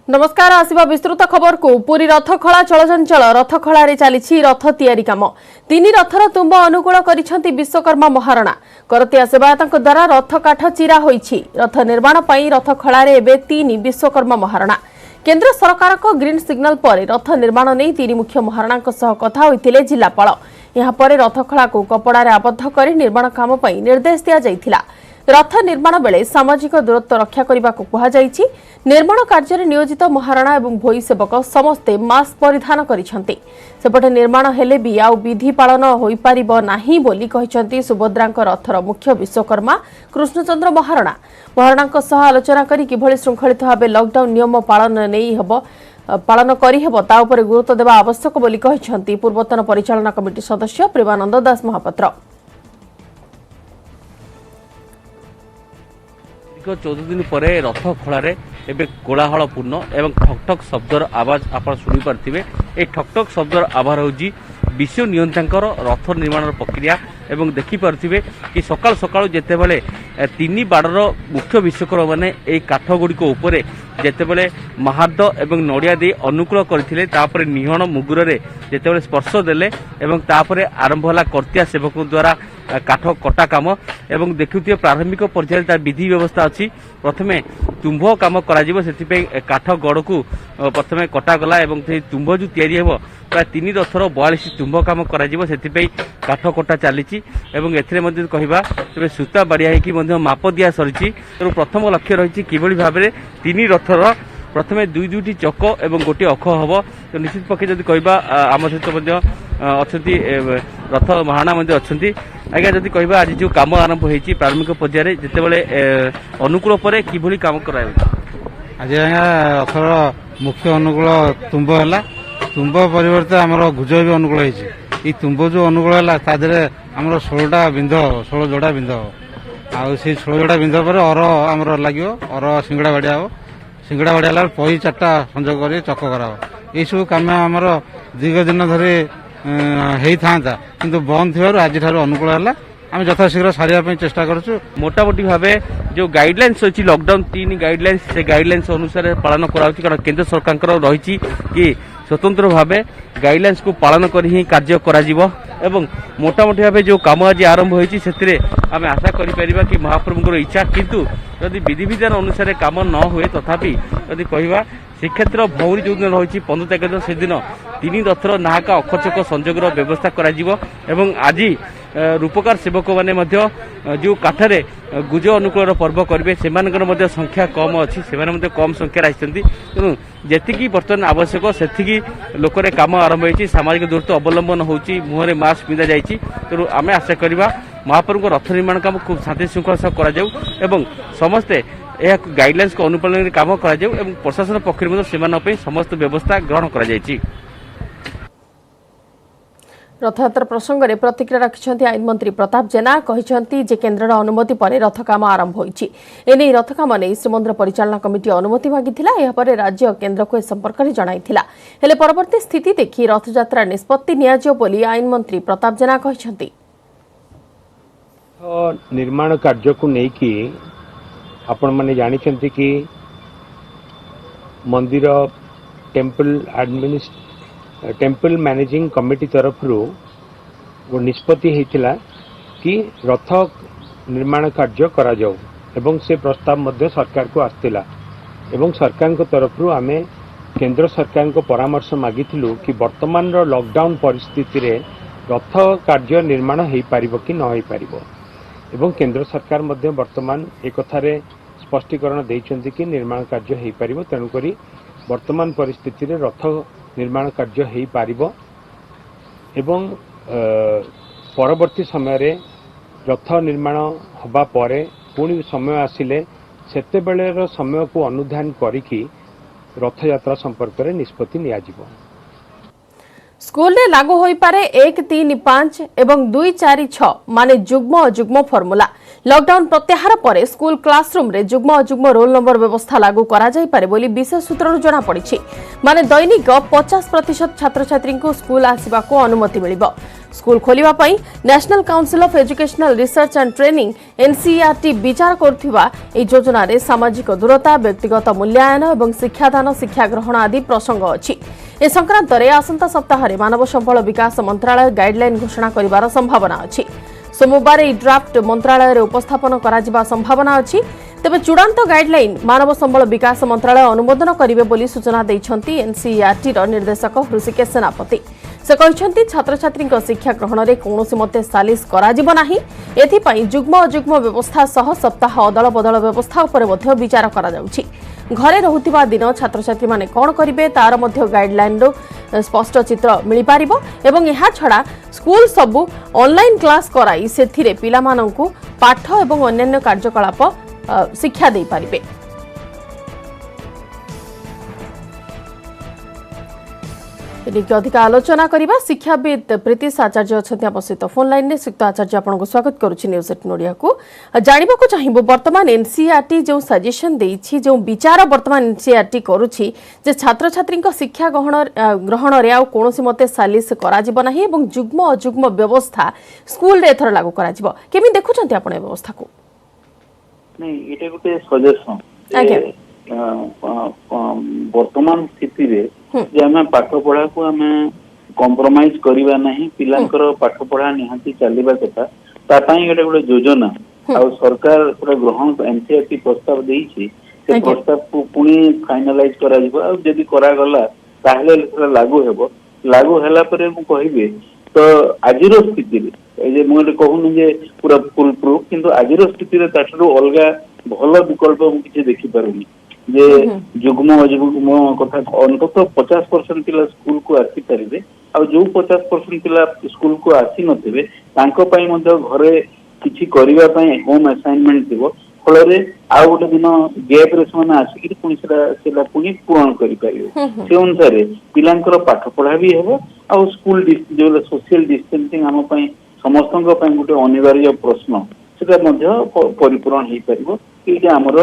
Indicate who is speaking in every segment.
Speaker 1: नमस्कार आसिबा विस्तृत खबर को पुरी रथखला चलचंचल रथखला रे चली रथ तैयारी काम तीन रथर तुम्ब अनुकूल करिसेंती विश्वकर्मा महाराणा करतिया सेवायतक द्वारा रथ काठ चिरा होईछि रथ निर्माण पई रथखला रे एबे तीन विश्वकर्मा महाराणा केंद्र सरकार को ग्रीन सिग्नल पर रथ निर्माण नहीं तीन मुख्य महाराणा सह कथा होइतिले जिलापाल यहाँ पर रथखला को कपड़ा रे आबद्ध कर निर्माण काम पई निर्देश दिया जाइथिला रथ निर्माण बेले सामाजिक दूरत्व रक्षा करने को कहुଯାଇଛି निर्माण कार्य में नियोजित महाराणा एवं भोई सेवक समस्ते मास्क परिधान करिसेंती सेपटे निर्माण हेले भी आउ विधि पालन होई पारिबो नाही बोली कहिसेंती सुभद्रांक रथर मुख्य विश्वकर्मा कृष्णचंद्र महाराणा महाराणांक सह आलोचना करी किभଳି श्रृंखलित भाव लॉकडाउन नियम पालन नहीं हबो पालन करी हेबो ता उपर गुरुत्व देवा आवश्यक बोली कहिसेंती पूर्वतन परिचालना कमिटी सदस्य प्रेमानंद दास महापात्र
Speaker 2: 14 दिन पर रथ खलार एवं कोलाहलपूर्ण एवं ठक ठक शब्दर आवाज आप शुणी पारे ये ठक ठक शब्दर आवाज हूँ विश्व नियंतांकर रथ निर्माण प्रक्रिया एवं देखिपे कि सकाल सकाल जितेबले तीन बाड़र मुख्य विश्वकर्मा मैंने ये काठ गुड़िक जितेबले महाद एवं नड़िया दे अनुकूल करते निहण मुगुर जितेबले स्पर्श देले एवं तापर आरंभ है कर्तिया सेवक द्वारा काठ कटा काम एवं देखुए प्रारंभिक पर्यायर विधि व्यवस्था अच्छी प्रथमे तुम्भ काम कर काठ गड़ को प्रथमे कटागला एवं तुम्भ जो या प्राय तीन रथर 42 तुम्भ काम कर काठ कटा चली कहवा तेज सूता बाड़िया माप दिया सरी प्रथम लक्ष्य रही कि भाव में तीन रथर प्रथमे दुई दुईटी चक एवं गोटे अख हम तो निश्चित पक्षे जब कहवा आम सहित अच्छा रथ महाराणा अच्छा आज्ञा जदि कहवा आज जो कम आरंभ होती प्रारंभिक पर्यायर जितेबाला अनुकूल पर कि कम कर
Speaker 3: आज आज्ञा रथर मुख्य अनुकूल तुम्ब है तुम्ब परिवर्ते आम गुज भी अनुकूल होती तुम्ब जो अनुकूल है आमर 16टा बिंद 16 जोड़ा बिंद हम से 16 जोड़ा बिंद पर अर आमर लगे अर सिंगड़ा बाड़िया हम सिंगड़ा बाड़िया पही 4टा संजोग कर चक कर यू कम आमर दीर्घ दिन धरी होता किंतु बंद थी आज अनुकूल है आम यथाशीघ्र सारे चेष्टा करूँ
Speaker 2: मोटामोटी भाव जो गाइडलाइंस अच्छी लॉकडाउन 3 गाइडलाइंस से गाइडलाइंस अनुसार पालन करा केंद्र सरकार रही कि स्वतंत्र भाव गाइडलाइंस को पालन कर ही कार्य एवं मोटामोटी भाव जो कम आज आरंभ होती आम आशा करा कि महाप्रभुଙ୍କର इच्छा किंतु जदि विधि विधान अनुसार काम न हुए तथापि जदि कहवा श्रीक्षेत्र भौरी जो दिन रही 15 तारिख से दिन तीन रथर नाहका अखचक संजोगर व्यवस्था कर आज रूपकार सेवक मैंने जो काठरे गुज अनुकूल पर्व करेंगे से संख्या कम अच्छी से कम संख्या आसती तेणु जी बर्तमान आवश्यक से लोकरे काम आरंभ होती सामाजिक दूरत्व अवलंबन होती मुहरे मास्क पिंधा जाइए तेणु आम आशा करवा महाप्रभु रथ निर्माण काम खूब शांति श्रृंखला सह कर समस्ते यह गाइडलाइंस को अनुपालन काम कर प्रशासन पक्ष समस्त व्यवस्था ग्रहण कर
Speaker 1: रथयात्रा प्रसंग में प्रतिक्रिया रखिंट आईन मंत्री प्रताप जेना कहते जे केन्द्र अनुमति पर रथ काम आरंभ होती एने रथ काम नहीं श्रीमंदिर परिचालना कमिटी अनुमति मागिला राज्य केन्द्र को ए संपर्क में जणाइथिला हेले परवर्ती स्थिति देखि रथयात्रा निष्पत्ति नियाजियो बोली आईन मंत्री प्रताप जेना कहते
Speaker 4: निर्माण कार्य को लेकिन आपण माने जानिछंती कि मंदिर टेम्पल मैनेजिंग कमिटी तरफ वो निष्पत्ति होता कि रथ निर्माण कार्य करा जाऊ एवं से प्रस्ताव मध्य सरकार को आसला एवं सरकार को तरफ आमे केंद्र सरकार को परामर्श मागिथिलु कि वर्तमान लॉकडाउन परिस्थिति रे रथ कार्य निर्माण हो पारिबो कि न हो पारिबो एवं केंद्र सरकार मध्य वर्तमान एक कथारे स्पष्टीकरण देइछन्ति कि निर्माण कार्य हो पारिबो तेणुकरी वर्तमान परिस्थिति रे रथ निर्माण कार्य हो पारिबो एवं परवर्ती समय रे रथ निर्माण हबा परे पुणी समय आसिले सेते बेलेर समय को अनुधान करिकी रथ यात्रा संपर्क रे निष्पत्ति नियाजिबो।
Speaker 1: स्कूल रे लागू होई पारे 1, 3, 5 एवं 2, 4, 6 माने जुग्म अजुग्म फॉर्मूला। लॉकडाउन प्रत्याहार पर स्कूल क्लासरूम रे जुग्म अजुग्म रोल नंबर व्यवस्था लागू करा जाई पारे बोली विशेष सूत्रରୁ जणा पड़िछि। माने दैनिक 50% छात्र छात्री को स्कूल आसीबा को अनुमति मिलिबो। स्कूल खोलिबा पई national council of educational research and training NCERT विचार करथिबा ए योजना रे सामाजिक दूरता, व्यक्तिगत मूल्यांकन एवं शिक्षादान, शिक्षा ग्रहण आदि प्रसंग अछि। ए संक्रांत रे आसंता सप्ताह रे मानव संबल विकास मंत्रालय गाइडलाइन घोषणा करिवार संभावना अछि। सोमवार ए ड्राफ्ट मंत्रालय रे उपस्थापन करा जिबा संभावना अछि। तेबे चूड़ांत गाइडलाइन मानव संबल विकास मंत्रालय अनुमोदन करिवे बोली सूचना दैछंती एनसीईआरटी रो निर्देशक ऋषिकेश सेनापति। से कहते छात्र छात्री शिक्षा ग्रहण में कौन मते सालिस करा जुग्म अजुग्म व्यवस्था सह सप्ताह अदल बदल व्यवस्था उपर विचार करा जाउछि। घरे रहुथिबा दिन छात्र छात्री माने कौन करिवे तार मध्य गाइडलाइन रो स्पष्ट चित्र मिली पारिबो एवं एहा छडा स्कूल सबु ऑनलाइन क्लास कराई सेथिरे पिला माननकु पाठ एवं अन्य कार्यकलाप शिक्षा दे पारिबे। अधिक आलोचना करबा शिक्षाविद प्रीतिश आचार्य अछंती आम सहित फोन लाइन ने। श्रीयुक्त आचार्य आपको स्वागत करुछि न्यूज 18 ओडिया को। जानिबा को चाहिबो वर्तमान एनसीईआरटी जो सजेशन देछि, जो विचार वर्तमान एनसीईआरटी करुछि जे छात्र छात्री शिक्षा ग्रहण रे आ कोनोसी मते सालिस करा जिवो नाही एवं जुग्म अजुग्म व्यवस्था स्कूल रे एथर लागू करा जिवो। केमि देखुछंती आपण ए व्यवस्था को?
Speaker 5: नहीं इटे गुटे सजेशन वर्तमान स्थिति रे जे आमे पाठ पढ़ा को आमे कॉम्प्रोमाइज करिवा नहीं, पिलांकर पाठ पढ़ा निहांती चलीबा कथा ता पई एटा गुटे योजना आ सरकार पूरा ग्रहण एनसीईआरटी प्रस्ताव देइछि। से प्रस्ताव को पुनी फाइनलाइज करा जिवो आ जदी करा गला ताहले लागू हेबो। लागू हला परे मु कहिबे तो आजिरो स्थिति रे जे मुझे कहूनी जे पूरा फुल प्रूफ किंतु आजिरो स्थिति रे ताठरो अलगा भल विकल्प मु किछि देखि पारुनी जे जुग्म अजुग्म कथा अंतत 50% पिला स्कूल को आसी पारिबे आ जो 50% पिला स्कूल को आसी नथिबे तांको पई मध्ये घरे किछि करिवा पई होम असाइनमेंट दिबो। फलरे आ गोटे दिन गैप रे समान आसी कि पुनी सेला पुनी पूर्ण करि पारिबो। से अनुसार पिलांकर पाठ पढ़ा भी हेबो आ स्कूल जो सोशल डिस्टेंसिंग हम पई समस्तଙ୍କ ପାଇଁ ଗୋଟେ ଅନିବାର୍ଯ୍ୟ ପ୍ରଶ୍ନ ସେଟା ମଧ୍ୟ ପରିପୂରଣ ହେଇ ପାରିବ। ଏଇଟା ଆମର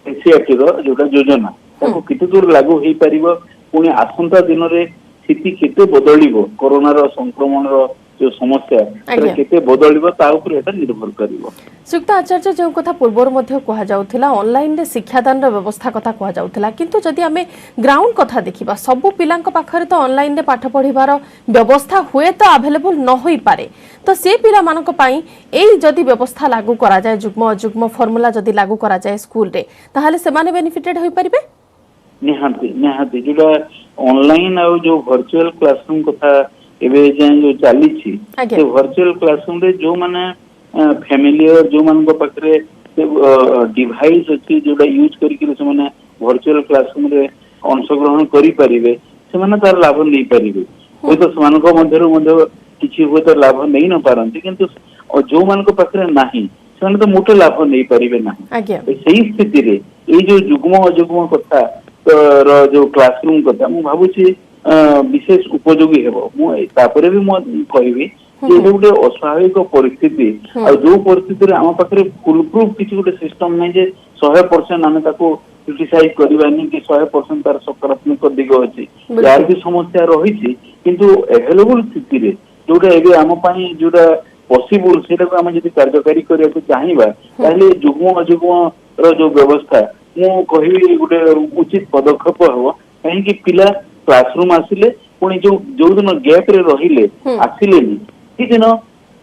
Speaker 5: एनसीईआरटी रो जोटा योजना ताको केते दूर लागू हेई परिबो, पुनी आसंता दिन रे स्थिति केते बदलिबो, कोरोना रो संक्रमण रो जो समस्या सेटा केते बदलिबो ता ऊपर एटा निर्भर करिवो।
Speaker 1: श्रीयुक्त आचार्य जो कथा पूर्वर मध्य कहा जाउथिला ऑनलाइन रे शिक्षादान रो व्यवस्था कथा कहा जाउथिला, किंतु जदि हमें ग्राउंड कथा देखिबा सब पिलांक पाखरे तो ऑनलाइन रे पाठ पढिबार व्यवस्था हुए तो अवेलेबल न होई पारे। तो से पिला मानक पई एई जदि व्यवस्था लागू करा जाय, जुग्म अजुग्म फॉर्मूला जदि लागू करा जाय स्कूल रे, ताहाले से माने बेनिफिटेड होई परिबे।
Speaker 5: निहाती जोटा ऑनलाइन आ जो वर्चुअल क्लासरूम कथा एबे जाय जो चाली छी से वर्चुअल क्लासरूम रे जो माने फैमिलियर जो मान को पाखरे डिवाइस अछि जोटा यूज करी के से माने वर्चुअल क्लासरूम रे अंशग्रहण करि परिबे, से माने तार लाभ नै परिबे। होय तो समान को मध्य किछि होय तो लाभ नै न पारंती, किंतु जो मान को पाखरे नाही से माने तो मोटे लाभ नै परिबे नाही। सेही स्थिति रे ए जो जुग्म अजुग्म कथा रो जो क्लासरूम कथा मु भाबुछि विशेष उपयोगी हेबो। मु तापरे भी मु कहबी जे गोटे अस्वाभाविक परिस्थिति आ जो परिस्थिति रे हम पाखरे फुल प्रूफ किछि गोटे सिस्टम नै जे 100% हम ताको क्रिटिसाइज करबानी कि 100% तार सकारात्मक दिग अछि, यार भी समस्या रहिछि, किंतु अवेलेबल स्थिति रे जोटा एबे हम पई जोटा पॉसिबल सेटा को हम जदि कार्यकारी करिया को चाहिबा ताले जुग्म अजुग्म रो जो व्यवस्था मु कहिबी गोटे उचित पदक्षेप हो। कहीं कि पिला क्लासरूम आसिले पुणी जो दिन गैप रे रहिले आसिले कि दिन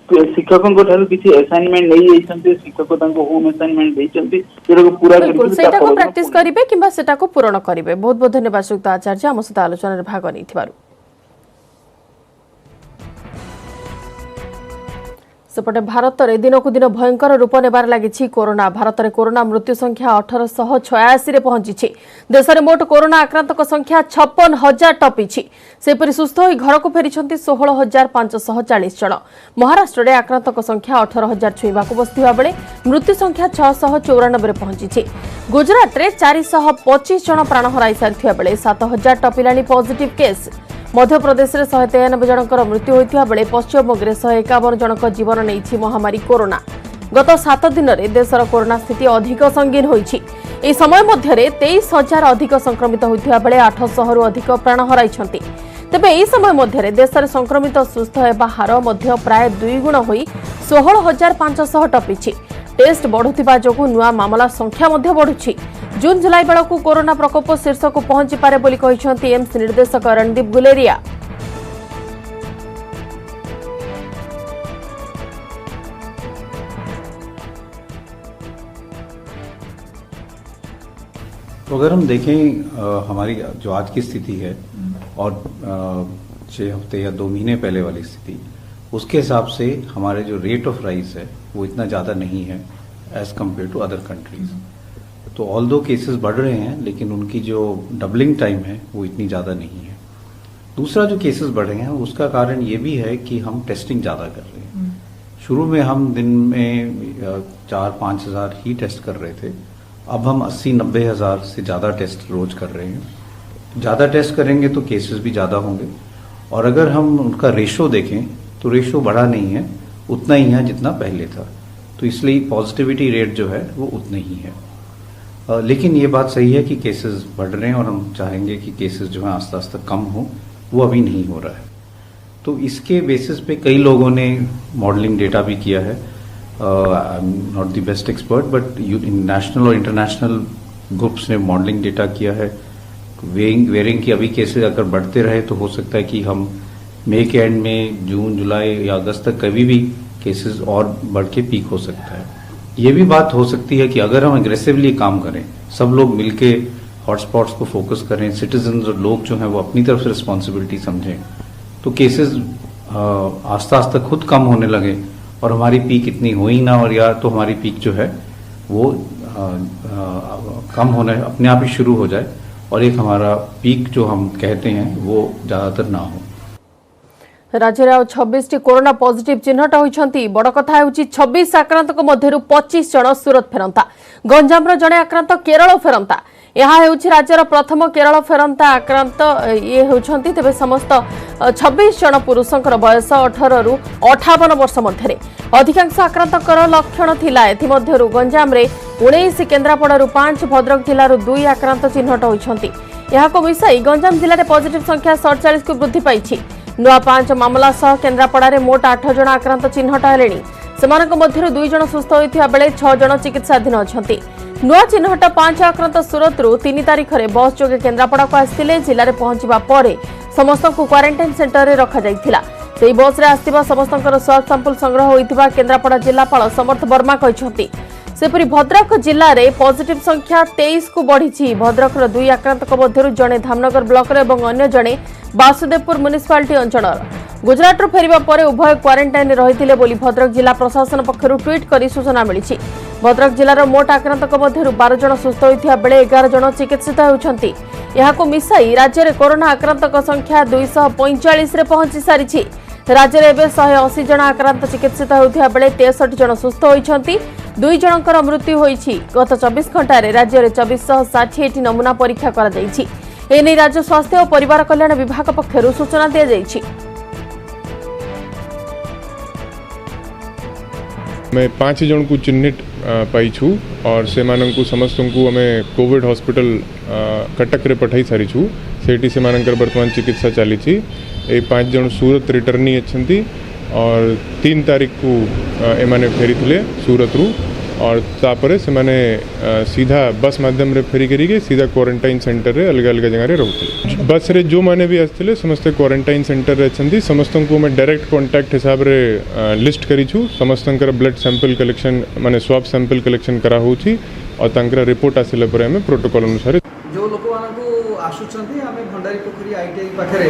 Speaker 5: शिक्षकों ठारू किसी असाइनमेंट नहीं जाइछन्ते, शिक्षक तांको होम असाइनमेंट देइछन्ते जेटा को पूरा करके
Speaker 1: सेटा को प्रैक्टिस करिवे किबा सेटा को पूर्ण करिवे। बहुत बहुत धन्यवाद श्रीयुक्त आचार्य हम सहित आलोचना रे भाग नैथिबारु। सेपटे भारत में दिन को दिन भयंकर रूप नेबार लगी कोरोना। भारत में कोरोना मृत्यु संख्या 1886 पहुंची। देश में मोट कोरोना आक्रांत संख्या 56,000 टपी। सेपरी सुस्थ हो घर को फेरी 16,540 जन। महाराष्ट्र में आक्रांत संख्या 18,000 छुईवा को बसता बेले मृत्यु संख्या 694 पहुंची। गुजरात में 425 जन प्राण हराई सारी बेले 7,000 टपिला पॉजिटिव केस। मध्यप्रदेश में 193 जनकर मृत्यु होता बेले पश्चिमबंग में 151 जनक जीवन नहीं महामारी कोरोना। गत 7 दिन में देशर कोरोना स्थिति अधिक संगीन होइछि। एही समय मध्य 23,000 अधिक संक्रमित होता बेले 800 रु अधिक प्राण हराइछन्ति। तेबे एही समय मध्य देशर संक्रमित सुस्थ हेबा हार मध्य प्राय 2 गुण होई 16,500 टपिछि। टेस्ट बढ़ुथिबा जोगु नुआ मामला संख्या मध्य बढ़ुछि। जून जुलाई बेलकु कोरोना प्रकोप शीर्ष को पहुंची पारे बोली कहिसंति एम्स निर्देशक रणदीप गुलेरिया।
Speaker 6: तो अगर हम देखें हमारी जो आज की स्थिति है और 6 हफ्ते या 2 महीने पहले वाली स्थिति, उसके हिसाब से हमारे जो रेट ऑफ राइज है वो इतना ज़्यादा नहीं है as compared to other countries. तो ऑल्दो केसेस बढ़ रहे हैं लेकिन उनकी जो डबलिंग टाइम है वो इतनी ज़्यादा नहीं है। दूसरा जो केसेस बढ़ रहे हैं उसका कारण ये भी है कि हम टेस्टिंग ज़्यादा कर रहे हैं। शुरू में हम दिन में 4-5 हज़ार ही टेस्ट कर रहे थे, अब हम 80-90 हज़ार से ज़्यादा टेस्ट रोज कर रहे हैं। ज़्यादा टेस्ट करेंगे तो केसेस भी ज़्यादा होंगे और अगर हम उनका रेशो देखें तो रेशो बढ़ा नहीं है, उतना ही है जितना पहले था। तो इसलिए पॉजिटिविटी रेट जो है वो उतना ही है। लेकिन ये बात सही है कि केसेस बढ़ रहे हैं और हम चाहेंगे कि केसेस जो है आस्ते आस्ते कम हो, वो अभी नहीं हो रहा है। तो इसके बेसिस पे कई लोगों ने मॉडलिंग डेटा भी किया है। I am not the best expert but national और इंटरनेशनल ग्रुप्स ने मॉडलिंग डेटा किया है वेयरिंग कि अभी केसेस अगर बढ़ते रहे तो हो सकता है कि हम मई के एंड में जून जुलाई या अगस्त तक कभी भी केसेस और बढ़ के पीक हो सकता है। ये भी बात हो सकती है कि अगर हम एग्रेसिवली काम करें, सब लोग मिलके हॉटस्पॉट्स को फोकस करें, सिटीजन और लोग जो हैं वो अपनी तरफ से रिस्पॉन्सिबिलिटी समझें, तो केसेस आस्ता आस्ता खुद कम होने लगे और हमारी पीक इतनी हो ही ना, और या तो हमारी पीक जो है वो कम होने अपने आप ही शुरू हो जाए और एक हमारा पीक जो हम कहते हैं वो ज़्यादातर ना हो।
Speaker 1: राज्य में 26 कोरोना पॉजिटिव चिन्हट होती। बड़ कथा होची 26 आक्रांत मध्य 25 जन सूरत फेरंता। गंजाम जड़े आक्रांत केरल फेरंता। यह राज्यर प्रथम केरल फेरंता आक्रांत ये होती। तेज समस्त 26 जन पुरुषों बयस 18 रु 58 वर्ष मध्य। अधिकांश आक्रांतर लक्षण थिला। एथिमध्यरु गंजाम रे 19, केन्द्रापड़ारू 5, भद्रक जिलूर 2 आक्रांत चिन्हट होती। यहां मिसाई गंजाम जिले में पॉजिटिव संख्या 47 को वृद्धि पाई। नुआ 5 मामला सह केन्द्रापड़ा मोट 8 जन आक्रांत चिन्हट हेले। सेमानक मध्यरु 2 जन सुस्थ होइथिबा बेले 6 जन चिकित्साधीन अछंती। नुआ चिन्हट 5 आक्रांत सूरतरू 3 तारिख में बस जोगे केन्द्रापड़ा को आसिले। जिले में पहुंचवा पर समस्त क्वारंटाइन सेंटर में रखा जाइथिला। सेही बस रे आस्तिबा समस्तकर स्वाब सैंपल संग्रह होइथिबा केन्द्रापड़ा जिलापाल समर्थ वर्मा कहिसंती। सेपरि भद्रक जिले में पॉजिटिव संख्या 23 को बढ़ी। भद्रक 2 आक्रांत मध्यरु जड़े धामनगर ब्लॉक रे और अन्य जड़े बासुदेवपुर म्युनिसिपालिटी अंचल। गुजरात फेरिबा परे उभय क्वारंटाइन रहिथिले बोली भद्रक जिला प्रशासन पक्षरु ट्वीट करी सूचना मिली। भद्रक जिलार मोट आक्रांतक मध्यरु 12 जन सुस्थ होइथिबा बेले 11 जन चिकित्सित होउछन्ति। यहाको मिसाई राज्य में कोरोना आक्रांतक संख्या 245 रे पहुंची सारिछि। राज्य में 180 जन आक्रांत चिकित्सित होउथिबा बेले 63 जन सुस्थ होइछन्ति। 2 जनकर मृत्यु होइछि। गत 24 घंटे राज्य में 2460 नमूना परीक्षा करा जाइछि। एने राज्य स्वास्थ्य और परिवार कल्याण विभाग पक्षरु सूचना दिया जाइछि।
Speaker 7: मैं 5 जन को चिन्हित पाइछु और से समस्त को आम कोविड हॉस्पिटल कटक रे पठाई सारी छु। सेठी से वर्तमान चिकित्सा चली। 5 जन सूरत रिटर्नी अच्छी और 3 तारीख को एमाने फेरी थिले सूरत रू और तापर से माने सीधा बस माध्यम रे फेरी करी सीधा क्वारंटाइन सेंटर रे अलग अलग जगह रे रहते। बस रे जो माने भी आसते समस्त क्वारंटाइन सेंटर रे अच्छी। समस्त को मैं डायरेक्ट कांटेक्ट हिसाब रे लिस्ट करी छु। समस्त ब्लड सैंपल कलेक्शन माने स्वाब सैंपल कलेक्शन करा होछि और तांकर रिपोर्ट आसिले पर हमें प्रोटोकॉल अनुसार
Speaker 8: जो लोक मानकु आसुचंती आमे भंडारी पोखरी आईटीआई पाखरे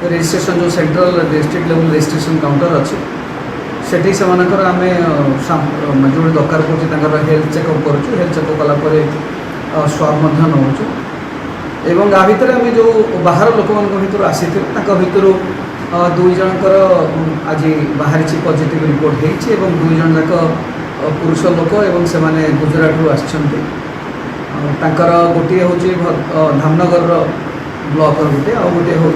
Speaker 8: रजिस्ट्रेशन जो central district level registration counter अछि सेठी से मानकर आमे जो दरकार पड़े हेल्थ चेकअप करूँ। हेल्थ चेकअप कलापर स्वाब नौचु एवं आ भितर आम जो बाहर लोक भर आसी भर 2 जनकर आज बाहरी पॉजिटिव रिपोर्ट होती। 2 जन जाक पुरुष लोक एवं से माने गुजरात आसर गोटे हूँ धामनगर ब्लॉक गोटे आ गोटे हूँ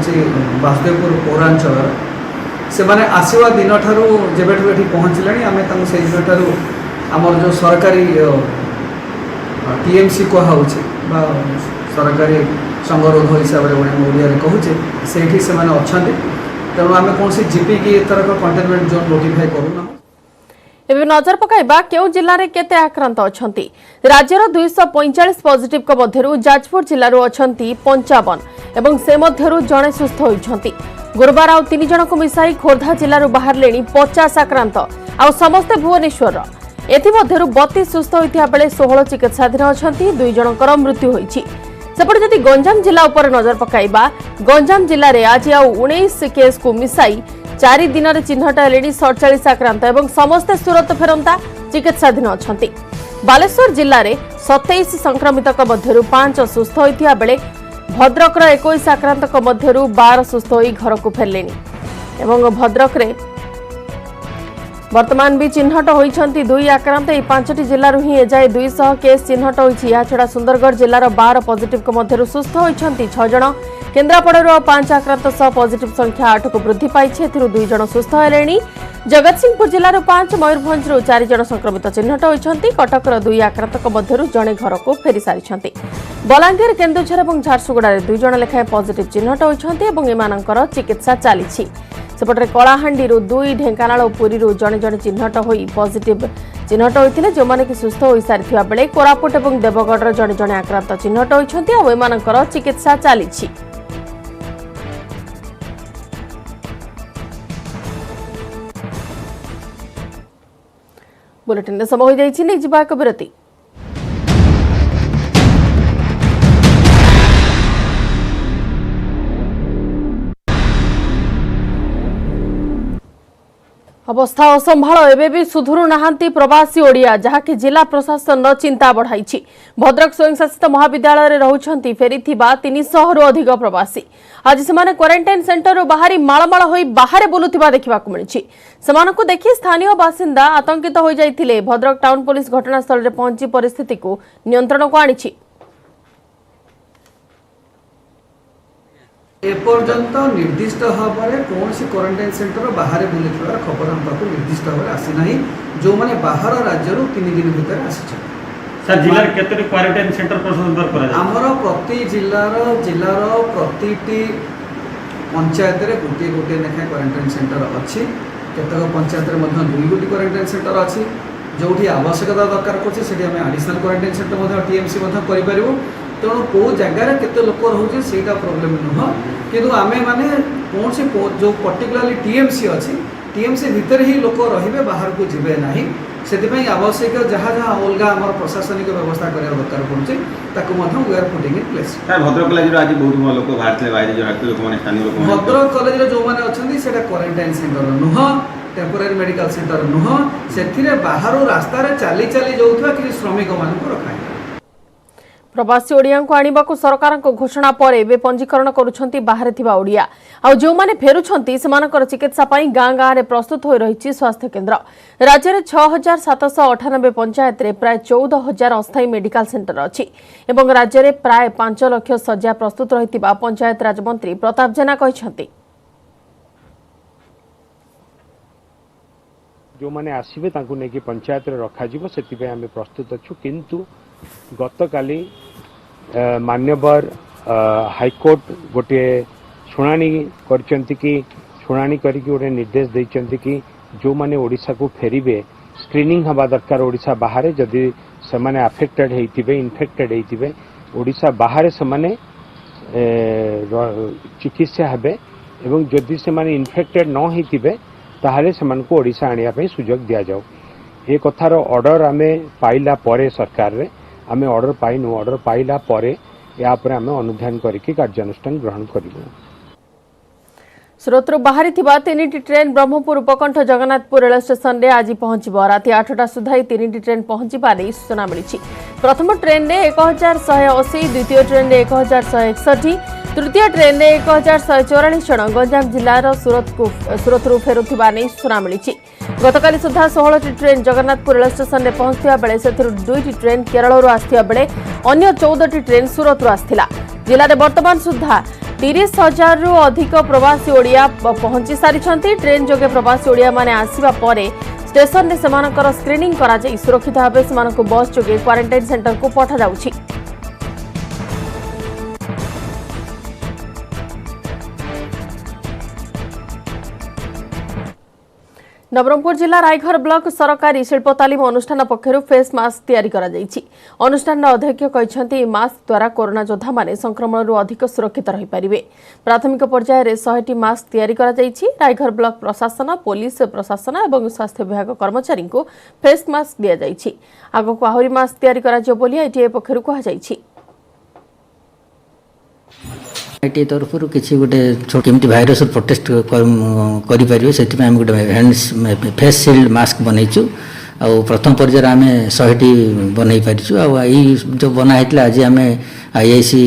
Speaker 8: वासुदेवपुर पौरांचल से मैंने आसवा दिन ठारू जेबेठू ये पहुँचले आम से दिन ठारू आमर जो सरकारी टीएमसी कहुँ सरकारी संगरोध हिसाब से ओडिया कहूचे से अच्छा तेणु आम कौन जीपी की एथरक कंटेनमेंट जोन नोटिफाई करूना।
Speaker 1: एबे नजर पकाइबा केउ जिल्ला रे केते आक्रांत अछंती। राज्यर 245 पॉजिटिव को मध्यरु जाजपुर जिल्लारो अछंती 55 एवं से मध्यरु जणे सुस्थ होइछंती। गुरुवार आउ 3 जन को मिसाई खोर्धा जिल्लारो बाहर लेनी 50 आक्रांत आउ समस्त भुवनेश्वर एथि मध्यरु 32 सुस्थ होइथिया बेले 16 चिकित्साधीन अछंती। 2 जनकर मृत्यु होइछि। सेपटे जदि गंजाम जिला उपर नजर पकाइबा गंजाम जिल्ला रे आज आउ 19 केस को मिसाई 4 दिन में चिन्हट हेले 47 आक्रांत एवं समस्ते सुरत फेरंता चिकित्साधीन अछंती। बालेश्वर जिल्ला रे 27 संक्रमित मध्यरु 5 सुस्थ होइथिया बेले भद्रक 21 आक्रांत मध्यरु 12 सुस्थ होई घर को फेरलेनी एवं भद्रक रे वर्तमान भी चिन्हट होइछंती 2 आक्रांत। एई 5टी जिल्ला रु ही एजाए 200 केस चिन्हट होइछि। या छडा सुंदरगढ़ जिल्लार 12 पॉजिटिव को मध्यरु सुस्थ होइछंती 6 जण। केन्द्रापड़ार 5 आक्रांत सह पॉजिटिव संख्या 8 को वृद्धि पाइछि। एथिरु 2 जण सुस्थ हेलेनी। जगतसिंहपुर जिल्लार 5 मयूरभंजरु 4 जण संक्रमित चिन्हट होइछंती। कटकर 2 आक्रांत मध्यरु जणे घर को फेरी सारिछंती। बलांगीर केन्दुझर और झारसुगुड़ा 2 जण लेखाएं पॉजिटिव चिन्हट होइछंती एवं एमानकर चिकित्सा चलीछि। सेपटे कलाहांडी 2 ढेंकानाल और पुरी जड़े जड़े चिन्हट होई पॉजिटिव चिन्हट होइथिले जो माने कि सुस्थ होई सारिथिबा बेले कोरापुट और देवगढ़ जड़े जड़े आक्रांत चिन्हट होइछंती आ एमानकर चिकित्सा चलीछि। बुलेटिन समय हो जाइछि नै जिबा एक विरति। अवस्था असंभाळ एबे भी सुधुरु नाहांती प्रवासी ओडिया जहाँकि जिला प्रशासन चिंता बढ़ाई। भद्रक स्वयंशासित महाविद्यालय रे रहुछंती फेरीथिबा 300 रु अधिक प्रवासी आज से क्वारंटाइन सेंटर बाहरी मालमाल होई बाहर बुलुथिबा देखिबाकु मिलिछि। सेमानकु देखि स्थानीय बासिंदा आतंकित होई जाइथिले। भद्रक टाउन पुलिस घटनास्थल रे पहुंची परिस्थिति को नियंत्रण को आनिछि।
Speaker 8: एपर्यंत निर्दिष्ट भाव में कौन सी क्वारंटाइन सेंटर बाहर बुले खबर हम पाक निर्दिष्ट भाव में आसी ना जो मैंने बाहर राज्य 3 दिन भीतर आसी
Speaker 9: जिले क्वारंटाइन सेंटर आमर
Speaker 8: प्रति जिलार प्रति पंचायत गोटे गोटे लेखाएं क्वारंटाइन सेंटर अच्छी केतक पंचायत में 2 क्वारंटाइन सेंटर अच्छी जो आवश्यकता दरकार पड़े आडिशनल क्वारंटाइन सेंटर टीएमसी करूँ तेणु कौ जगार केते लोक रोचे से प्रोब्लेम नुह किंतु आमे माने कौन से जो पर्टिकुलरली टीएमसी अच्छी टीएमसी भितर ही लोक रे बाहर को जीवे ना से आवश्यक जहाँ जहाँ अलग आम प्रशासनिक व्यवस्था करा दरकार पड़े we are putting in place.
Speaker 9: Bhadrak college आज बहुत लोक बाहर
Speaker 8: भद्रक कॉलेज जो मैंने अच्छा क्वारंटाइन सेंटर नुह टेम्पोरारी मेडिकल सेंटर नुह से बाहर रास्तार चली चली जाऊा कि श्रमिक मान रखा।
Speaker 1: प्रवासी ओडिया को आनिबा को सरकार को घोषणा पर एबे पंजीकरण करुछंती बाहर थिबा ओडिया आ जो माने फेरुछंती सेमानकर चिकित्सा पई गां गां रे प्रस्तुत होई रहिछि स्वास्थ्य केंद्र। राज्य रे 6798 पंचायत रे प्राय 14000 अस्थायी मेडिकल सेंटर अछि एवं राज्य रे प्राय 5 लाख सज्जा प्रस्तुत रहितिबा पंचायत राज मंत्री प्रताप जेना कहिसंती।
Speaker 4: जो माने आसीबे तांको नेकी पंचायत रे रखा जिवो सेति पे आमे प्रस्तुत अछु किंतु गतकाली मान्यवर हाईकोर्ट गोटे शुणाणी करचंती कि शुणाणी करके गोटे निर्देश देइचंती कि जो माने ओडिशा को फेरिबे स्क्रीनिंग हवा दरकार ओडिशा बाहर जदि से माने अफेक्टेड हेतिबे इन्फेक्टेड हेतिबे ओडिशा बाहर से माने चिकित्सा हेबे एवं जदि से माने इन्फेक्टेड न हेतिबे ताहाले से मानको ओडिशा आनिया पे सुजोग दिया जाऊ। ए कथार ऑर्डर आमे पाइला परे सरकार रे आमे ऑर्डर पाइनु ऑर्डर पाइला परे या पर आमे अनुध्यान करके कार्यानुष्ठान ग्रहण करिबु।
Speaker 1: सुरतरु बाहरी थिबा 3टी ट्रेन ब्रह्मपुर उपकंठ जगन्नाथपुर रेल स्टेशन रे आज पहुंचबो। राति 8टा सुधा 3टी ट्रेन पहुंचीबा नै सूचना मिलिछि। प्रथम ट्रेन रे 1180, द्वितीय ट्रेन रे 1161, तृतीय ट्रेन रे 1144 जन गंजाम जिल्लार सुरतरु फेरुथिबा नै सूचना मिलिछि। गतकाली सुधा 16टी ट्रेन जगन्नाथपुर रेल स्टेशन रे पहुंचथिबा बेले सेथिरु 2टी ट्रेन केरल रु आस्थिबा बेले अन्य 14टी ट्रेन सुरत रु आस्थिला। जिल्ला रे वर्तमान सुधा 30,000 रु अधिक प्रवासी ओडिया पहुंची सारी ट्रेन जोगे प्रवासी ओडिया माने आसिबा परे स्टेशन में सेमानकर स्क्रीनिंग करा जाई सुरक्षित भाव सेमानकु बस जोगे क्वारंटाइन सेंटर को पठा जाउछि। नवरंगपुर जिला रायघर ब्लॉक सरकारी शिल्प तालीम अनुष्ठान पक्षर फेस मास्क तैयारी करा जायछि। अनुष्ठान अध्यक्ष कहते मास्क द्वारा कोरोना योद्धा माने संक्रमण अधिक सुरक्षित रही पारिबे। प्राथमिक पर्यायर 100 मास्क तैयारी करा जायछि। रायघर ब्लॉक प्रशासन पुलिस प्रशासन और स्वास्थ्य विभाग कर्मचारी को फेस मास्क दिया जायछि। आगको आहुरी मास्क तैयारी करा जो बोली आईटीआई पक्षर कहा जायछि।
Speaker 10: आईटीआई तरफ किसी गोटे केमती भाइरस प्रोटेस्ट करें से गोटे हैंड्स फेस शिल्ड मास्क बनईचु आ प्रथम पर्यायर आम 100टी बनई पारिचु आई जो बनाई आज आम आईआईसी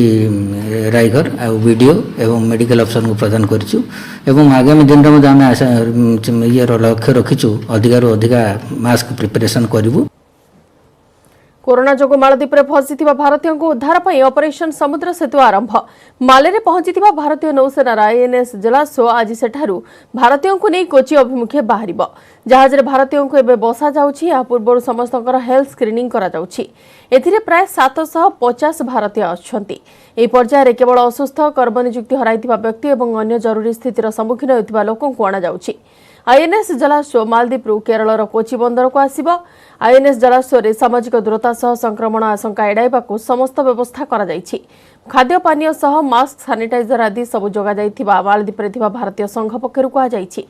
Speaker 10: रायघर आ वीडियो एवं मेडिकल ऑफिसर को प्रदान करूँ एवं आगामी दिन में आम ये लक्ष्य रखीचु अधिकार अधिका मास्क प्रिपरेशन करूँ।
Speaker 1: कोरोना जोगु मालदीप में फसी भारतीयों को उद्धार पर ऑपरेशन समुद्र सेतु आरंभ। माले रे पहुंची भारतीय नौसेनार आईएनएस जलाश्व आज सेठारु भारतीयों को नहीं कोची अभिमुखे बाहर जहाज रे भारतीयों को एबे बसा जाउछि। या पूर्व समस्त हेल्थ स्क्रीनिंग करा जाउछि। एथिरे प्राय 750 भारतीय अछंती। एही पर्यायर केवल असुस्थ कर्मनियुक्ति हराइथिबा व्यक्ति एवं अन्य जरूरी स्थितिर सम्मुखीन होइथिबा लोकों को अणा जाउछि। आईएनएस जलाश्व मालदीप केरल कोची बंदर को आसिब। आईएनएस जलाश्व सामाजिक दूरता सह संक्रमण आशंका एड़ाइबाकू समस्त व्यवस्था करा जायछि। खाद्य पानीय सह मास्क सानिटाइजर आदि सबु जोगा जाइथिबा मालदीप रे थिबा भारतीय संघ पक्षरु कहा जायछि।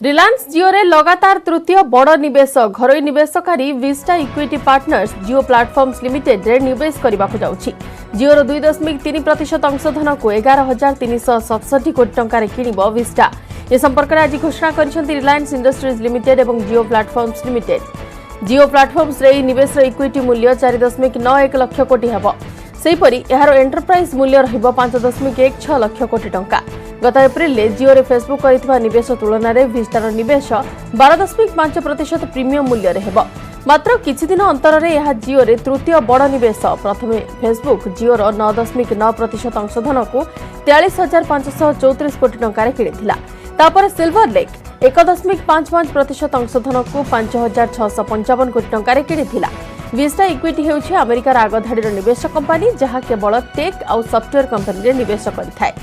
Speaker 1: रिलायंस जियो रे लगातार तृतीय बड़ निवेश घरोई निवेशकारी विस्टा इक्विटी पार्टनर्स जियो प्लाटफॉर्म्स लिमिटेड रे निवेश करबाकू जाउछि। जियो रो 2.3% अंशधन को 11,367 कोटी टंका किणिब विस्टा। ए संपर्क में आज घोषणा करिसेंति रिलायंस इंडस्ट्रीज लिमिटेड और जियो प्लाटफॉर्म्स लिमिटेड। जियो प्लाटफॉर्म्स रे निवेश इक्विटी मूल्य 4.91 लाख कोटी हेबो। सेहीपरि एहार एंटरप्राइज मूल्य रहिबो 5.16 लाख कोटी टंका। गत एप्रिल में जियो रे फेसबुक करिथिबा निवेश तुलन में विस्टार निवेश 12.5% प्रीमियम मूल्य रे हेबो। मात्र किछि दिन अंतर में यह जियो रे तृतीय बड़ निवेश। प्रथमे फेसबुक जियो रो 9.9% अंशधन को 43,534 कोटी टंका किनिथिला। तापर सिल्वर लेक 1.55% अंशधन को 5,655 कोटी टंका किनिथिला। विस्टा इक्विटी हेउछि अमेरिकार आगधाड़ीर निवेश कंपनी जहाँ केवल टेक और सॉफ्टवेयर कंपनी रे निवेश करिथाय।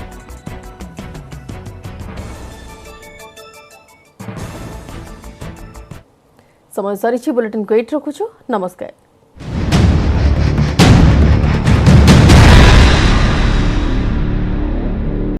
Speaker 1: समय सरी बुलेटिन को एट रखुछु। नमस्कार।